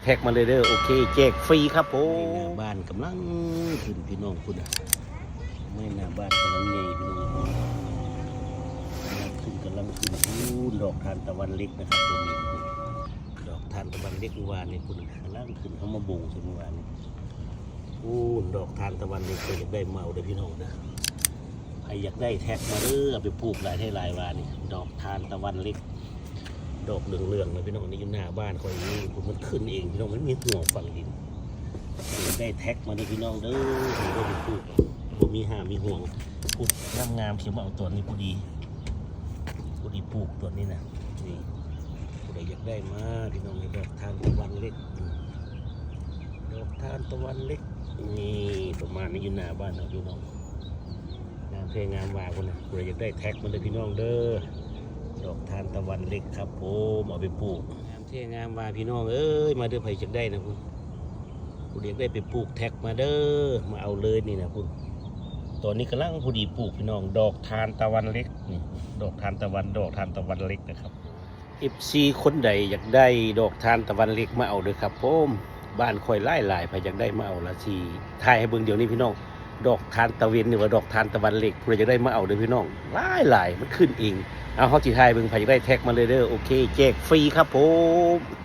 แท็กมาเลยเด้อโอเคแจกฟรีครับผมบ้านกำลังขึ้นพี่น้องคุณอ่ะไม่หน้าบ้านกำลังใหญ่พี่น้องกำลังขึ้นดอกทานตะวันเล็กนะครับตัวนี้ดอกทานตะวันเล็กเมื่อวานนี้คุณกำลังขึ้นเขามาบ่งใช่เมื่อวานนี้ดอกทานตะวันเล็กเคยอยากได้เมาเด้อพี่น้องนะใครอยากได้แท็กมาเด้อเอาไปปลูกหลายให้หลายวานี่ดอกทานตะวันเล็กดอกเหลืองๆเลยพี่น้องนี่อยู่หน้าบ้านคอยนี่ผมมันขึ้นเองพี่น้องมันมีห่วงฝังดินได้แท็กมาเด้อพี่น้องเด้อผมก็ไปปลูกผมมีห่ามีห่วงพูดงามๆเขียวมาเอาตัวนี้พอดีปลูกตัวนี้นะนี่ผู้ใดอยากได้มาพี่น้องดอกทานตะวันเล็กดอกทานตะวันเล็กนี่ประมาณนี้อยู่หน้าบ้านเราพี่น้องงามเพลงงามวาคนนะผู้ใดอยากได้แท็กมาเลยพี่น้องเด้อดอกทานตะวันเล็กครับผมเอาไปปลูกงามเพลงงามวาพี่น้องเอ้ยมาเด้อใครอยากได้นะคุณผู้ใดอยากได้ไปปลูกแท็กมาเด้อมาเอาเลยนี่นะคุณตอนนี้กำลังพอดีปลูกพี่น้องดอกทานตะวันเล็กนี่ดอกทานตะวันเล็กนะครับFCคนใดอยากได้ดอกทานตะวันเล็กมาเอาเลยครับผมบ้านคอยไล่หลายไปอยากได้มาเอาละสิถ่ายให้เบิ่งเดี๋ยวนี้พี่น้องดอกทานตะเวนนี่ว่าดอกทานตะวันเล็กเพื่อจะได้มาเอาเลยพี่น้องไล่มันขึ้นเองเอาเขาจีถ่ายเบิ่งใครอยากได้แท็กมาเลยเด้อโอเคแจกฟรีครับผม